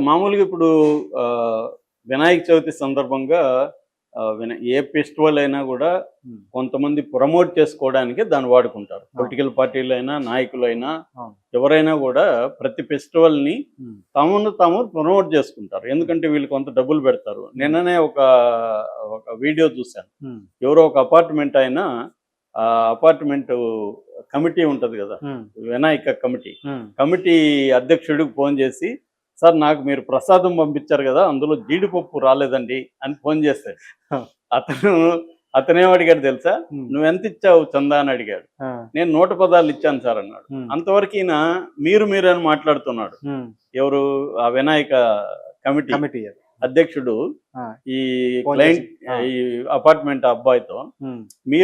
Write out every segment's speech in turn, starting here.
మామూలుగా ఇప్పుడు వినాయక చవితి సందర్భంగా ఏ ఫెస్టివల్ అయినా గూడా హ్మ్. కొంతమంది ప్రమోట్ చేసుకోవడానికి దాన్ని వాడుకుంటారు. అవును. పొలిటికల్ పార్టీలైనా, నాయకులైనా అవును. ఎవరైనా గూడా ప్రతి ఫెస్టివల్‌ని హ్మ్. తమను తాము ప్రమోట్ చేసుకుంటారు. హ్మ్. ఎందుకంటే వీళ్ళు కొంత డబ్బులు పెడతారు. హ్మ్. నిన్ననే ఒక వీడియో చూశాను. హ్మ్. ఎవరో ఒక అపార్ట్‌మెంట్ ఆయన అపార్ట్‌మెంటు కమిటీ ఉంటది గదా! హ్మ్. వినాయక కమిటీ. హ్మ్. కమిటీ అధ్యక్షుడికి ఫోను చేసి, "సార్ నాకు మీరు ప్రసాదం పంపించారు గదా! అందులో జీడిపప్పు రాలేదండి" అని ఫోను చేశాడు. ఆ! అతను అతనేం అడిగాడు తెలుసా? హ్మ్. "నువ్వెంతిచ్చావు చందా" అని అడిగాడు. ఆ! "నేను 110 ఇచ్చాను సార్" అన్నాడు. హ్మ్. అంతవరకు ఈయన మీరు అని మాట్లాడుతున్నాడు. హ్మ్. ఎవరు? ఆ వినాయక కమిటీ కమిటీ అది. అధ్యక్షుడు ఆ! ఈ ఫోను చేసి. క్లయింట్ ఆ! ఈ అపార్ట్‌మెంట్ అబ్బాయితో హ్మ్.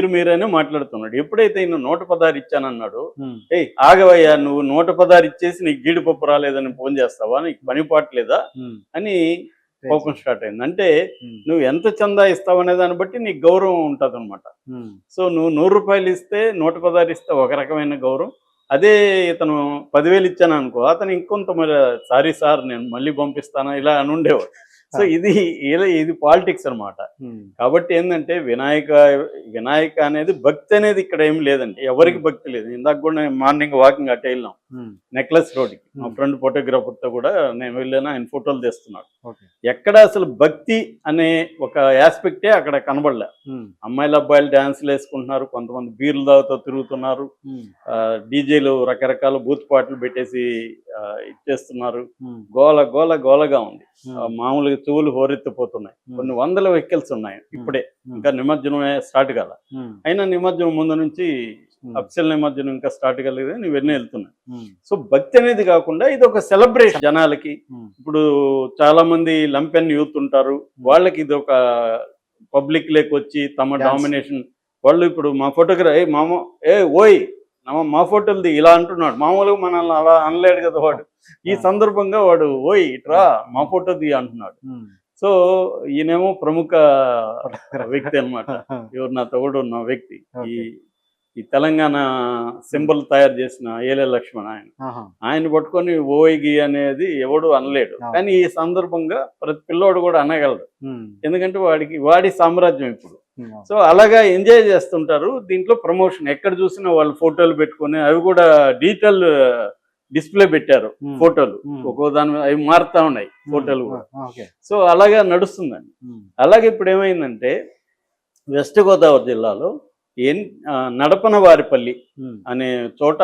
మీరనే మాట్లాడుతున్నాడు. ఎప్పుడైతే ఈయన 116 ఇచ్చానన్నాడో, హ్మ్. "ఏయ్! ఆగవయ్యా నువ్వు 116 ఇచ్చేసి నీకు జీడిపప్పు రాలేదని ఫోను చేస్తావా? నీకు పని పాట లేదా?" హ్మ్. అని కోపం రేజింగ్. స్టార్ట్ అయింది. అంటే హ్మ్. నువ్వు ఎంత చందా ఇస్తావనే దాన్ని బట్టి నీకు గౌరవం ఉంటదనమాట. హ్మ్. సో, నువ్వు రూ. 100 ఇస్తే, 116 ఇస్తే ఒక రకమైన గౌరవం. అదే ఇతను 10,000 ఇచ్చాననుకో, అతను ఇంకొంత మరి "సారీ సార్ నేను మళ్ళీ పంపిస్తాను" ఇలా అనుండేవాడు. సో, ఆ! ఇది పాలిటిక్స్ అనమాట. హ్మ్. కాబట్టి ఏందంటే వినాయక అనేది భక్తి అనేది ఇక్కడ ఏమి లేదండి. ఎవరికీ హ్మ్. భక్తి లేదు. ఇందాక గూడా నేను మార్నింగ్ వాకింగ్ అటే ఎళ్ళాం. హ్మ్. నెక్లెస్ రోడ్‌కి. మా హ్మ్. ఫ్రెండ్ ఫోటోగ్రాఫర్‌తో గూడా నేను వెళ్ళాను. ఆయన ఫోటోలు తీస్తున్నాడు. ఓకే. ఎక్కడ అసలు భక్తి అనే ఒక యాస్పెక్టే అక్కడ కనబడలే. హ్మ్. అమ్మాయిలు, అబ్బాయిలు డాన్సులేసుకుంటున్నారు. కొంతమంది బీర్లు తాగుతూ తిరుగుతున్నారు. హ్మ్. డీజేలు రకరకాల బూత్ పాటలు పెట్టేసి ఇచ్చేస్తున్నారు. హ్మ్. గోలగా ఉంది. హ్మ్. మామూలుగా చెవులు హోరెత్తిపోతున్నాయి. హ్మ్. కొన్ని వందల వెహికల్స్ ఉన్నాయి హ్మ్. ఇప్పుడే. హ్మ్. ఇంకా నిమజ్జనమే స్టార్ట్ కాల. హ్మ్. అయినా నిమజ్జనం ముందు నుంచి హ్మ్. అఫీషియల్ నిమజ్జనం ఇంకా స్టార్ట్ కాలేదని ఇవన్నీ ఎళ్తున్నాయి. హ్మ్. సో, భక్తి అనేది కాకుండా ఇదొక సెలబ్రేషన్ జనాలకి. హ్మ్. ఇప్పుడు చాలామంది లంపెన్ యూత్ ఉంటారు. హ్మ్. వాళ్ళకి ఇదొక పబ్లిక్‌లోకొచ్చి తమ డాన్స్. డామినేషన్ వాళ్ళు ఇప్పుడు మా ఫోటోగ్రా "ఏయ్ మామ ఓయ్! మా ఫోటోలు దియి" ఇలా అంటున్నాడు. మామూలుగా మనల్ని అలా అనలేడు కదా వాడు. ఈ ఆ! సందర్భంగా వాడు "ఓయ్! ఇట్రా హ్మ్. మా హ్మ్. ఫోటో దియి" అంటున్నాడు. హ్మ్. సో, ఈయనేమో ప్రముఖ వ్యక్తి ఫోటోగ్రాఫర్. అన్నమాట. ఎవరు నాతో కూడా ఉన్న వ్యక్తి. ఈ ఓకే. ఈ తెలంగాణ హ్మ్. సింబల్ తయారు చేసిన ఏలే లక్ష్మణ్ ఆయన. ఆహా! ఆయన్ని పట్టుకొని ఓయ్! అనేది ఎవడు అనలేడు. అవును. కానీ ఈ సందర్భంగా ప్రతి పిల్లోడు కూడా అనగలడు. హ్మ్. ఎందుకంటే వాడి సామ్రాజ్యం ఇప్పుడు. హ్మ్. అవును. సో, అలాగా ఎంజాయ్ చేస్తుంటారు. దీంట్లో ప్రమోషన్ ఎక్కడ చూసినా వాళ్ళు ఫోటోలు పెట్టుకొని అవి కూడా డిజిటల్ డిస్‌ప్లే పెట్టారు హ్మ్. ఫోటోలు. హ్మ్. ఒక్కో దాని మీద అవి మారుతా ఉన్నాయి హ్మ్. ఫోటోలు ఆ! కూడా. ఓకే. సో, అలాగా నడుస్తుందండి. హ్మ్. అలాగే ఇప్పుడేమైందంటే వెస్ట్ గోదావరి జిల్లాలో నడపనవారిపల్లి హ్మ్. అనే చోట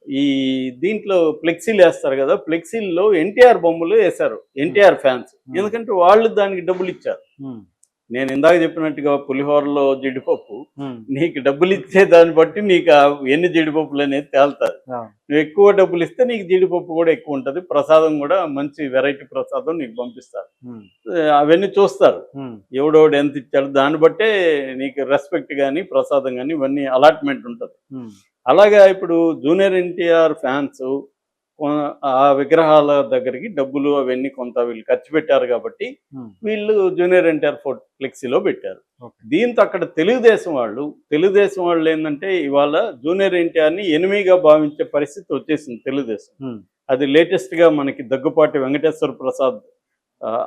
ఈ దీంట్లో ఫ్లెక్సీలేస్తారు గదా! ఫ్లెక్సీల్లో ఎన్టీఆర్ బొమ్మలు ఏశారు. హ్మ్. ఎన్టీఆర్ ఫ్యాన్స్. హ్మ్. ఎందుకంటే వాళ్ళు దానికి డబ్బులిచ్చారు. హ్మ్. నేను ఇందాక చెప్పినట్టుగా పులిహోరలో జీడిపప్పు హ్మ్. నీకు డబ్బులిచ్చే దాన్ని బట్టి నీకు ఎన్ని జీడిపప్పులనేది తేలుతది. అవును. నువ్వు ఎక్కువ డబ్బులిస్తే నీకు జీడిపప్పు గూడా ఎక్కువుంటది. ప్రసాదం గూడా మంచి వెరైటీ ప్రసాదం నీకు పంపిస్తారు. హ్మ్. అవన్నీ చూస్తారు. హ్మ్. ఎవడెవడు ఎంతిచ్చాడో దాన్ని బట్టే నీకు రెస్పెక్ట్ గాని, ప్రసాదం గాని ఇవన్నీ అలాట్‌మెంట్ ఉంటది. హ్మ్. అలాగా ఇప్పుడు జూనియర్ ఎన్టీఆర్ ఫ్యాన్సు కొ ఆ విగ్రహాల దగ్గరికి డబ్బులు అవన్నీ కొంత వీళ్ళు ఖర్చు పెట్టారు గాబట్టి, హ్మ్. వీళ్ళు జూనియర్ ఎన్టీఆర్ ఫ్లెక్సీలో పెట్టారు. ఓకే. దీంతో అక్కడ తెలుగుదేశం వాళ్ళేందంటే ఇవాళ జూనియర్ ఎన్టీఆర్‌ని ఎనిమీగా భావించే పరిస్థితి వచ్చేసింది తెలుగుదేశం. హ్మ్. అది లేటెస్ట్‌గా మనకి దగ్గుపాటి వెంకటేశ్వర ప్రసాద్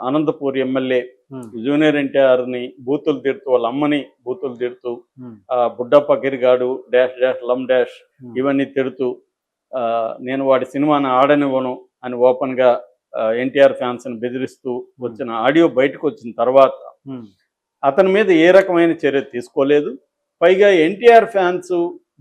అనంతపూర్ ఎమ్మెల్యే హ్మ్. జూనియర్ ఎన్టీఆర్‌ని బూతులు తిడుతూ, వాళ్ళ అమ్మని బూతులు తిడుతూ, హ్మ్. బుడ్డప్ప గిరిగాడు డాష్ డాష్ లమ్ డాష్ హ్మ్. ఇవన్నీ తిడుతూ, నేను వాడి సినిమాని ఆడనివ్వను అని ఓపెన్‌గా ఎన్టీఆర్ ఫ్యాన్స్‌ని బెదిరిస్తూ హ్మ్. వచ్చిన ఆడియో బయటకొచ్చిన తర్వాత, హ్మ్. అతని మీద ఏ రకమైన చర్య తీసుకోలేదు. పైగా ఎన్టీఆర్ ఫ్యాన్స్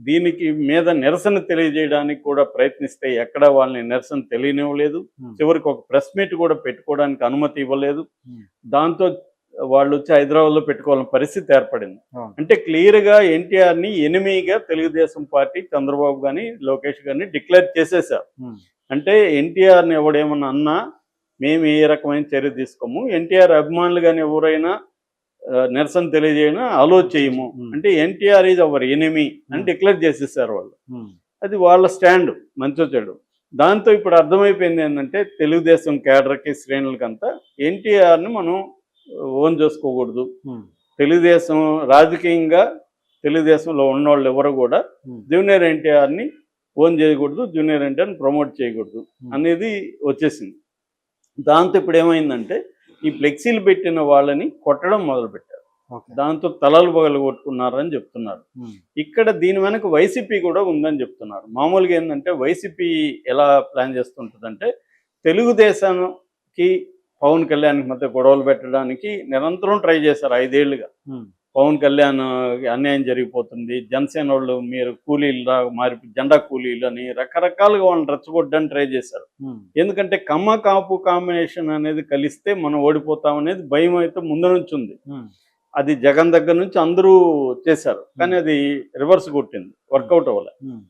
దీనికి మీద నిరసన తెలియజేయడానికి కూడా ప్రయత్నిస్తే ఎక్కడ వాళ్ళని నిరసన తెలియనివ్వలేదు. హ్మ్. చివరికి ఒక ప్రెస్ మీట్ కూడా పెట్టుకోవడానికి అనుమతి ఇవ్వలేదు. హ్మ్. దాంతో వాళ్ళొచ్చి హైదరాబాద్‌లో పెట్టుకోవాల్సిన పరిస్థితి ఏర్పడింది. అవును. అంటే క్లియర్‌గా ఎన్టీఆర్‌ని ఎనిమీగా తెలుగుదేశం పార్టీ చంద్రబాబు గాని, లోకేష్ గాని డిక్లేర్ చేసేసారు. హ్మ్. అంటే ఎన్టీఆర్‌ని ఎవడేమన్నా అన్నా మేము ఏ రకమైన చర్య తీసుకోము. ఎన్టీఆర్ అభిమానులు గాని ఎవరైనా నిరసన తెలియజేయను అలో చేయము. హ్మ్. అంటే ఎన్టీఆర్ ఈజ్ అవర్ ఎనిమీ అని హ్మ్. డిక్లేర్ చేసేసారు వాళ్ళు. హ్మ్. అది వాళ్ళ స్టాండ్ మంచో చెడో. దాంతో ఇప్పుడు అర్థమైపోయింది ఏందంటే తెలుగుదేశం కేడర్‌కి, శ్రేణులకంతా ఎన్టీఆర్‌ని మనం ఓన్ చేసుకోకూడదు. హ్మ్. తెలుగుదేశం రాజకీయంగా తెలుగుదేశంలో ఉన్నోళ్ళు ఎవరు గూడా హ్మ్. జూనియర్ ఎన్టీఆర్‌ని ఓన్ చేయకూడదు. జూనియర్ ఎన్టీఆర్‌ని ప్రమోట్ చేయకూడదు హ్మ్. అనేది వచ్చేసింది. దాంతో ఇప్పుడు ఏమైందంటే ఈ ఫ్లెక్సీలు పెట్టిన వాళ్ళని కొట్టడం మొదలుపెట్టారు. ఓకే. దాంతో తలలు పగలు కొట్టుకున్నారని చెప్తున్నారు. ఉమ్. ఇక్కడ దీని వెనక వైసీపీ కూడా ఉందని చెప్తున్నారు. మామూలుగా ఏంటంటే వైసీపీ ఎలా ప్లాన్ చేస్తుంటుందంటే తెలుగుదేశానికి పవన్ కళ్యాణ్కి మధ్య గొడవలు పెట్టడానికి నిరంతరం ట్రై చేశారు 5 ఏళ్లుగా. ఉమ్. పవన్ కళ్యాణ్ అన్యాయం జరిగిపోతుంది, జనసేన వాళ్ళు మీరు కూలీలు మారి జెండా కూలీలు అని రకరకాలుగా వాళ్ళని రెచ్చగొట్టడానికి ట్రై చేశారు. ఉమ్. ఎందుకంటే కమ్మ కాపు కాంబినేషన్ అనేది కలిస్తే మనం ఓడిపోతాం అనేది భయం అయితే ముందు నుంచి ఉంది. ఉమ్. అది జగన్ దగ్గర నుంచి అందరూ చేశారు, కానీ అది రివర్స్ కొట్టింది, వర్కౌట్ అవ్వలే. ఉమ్.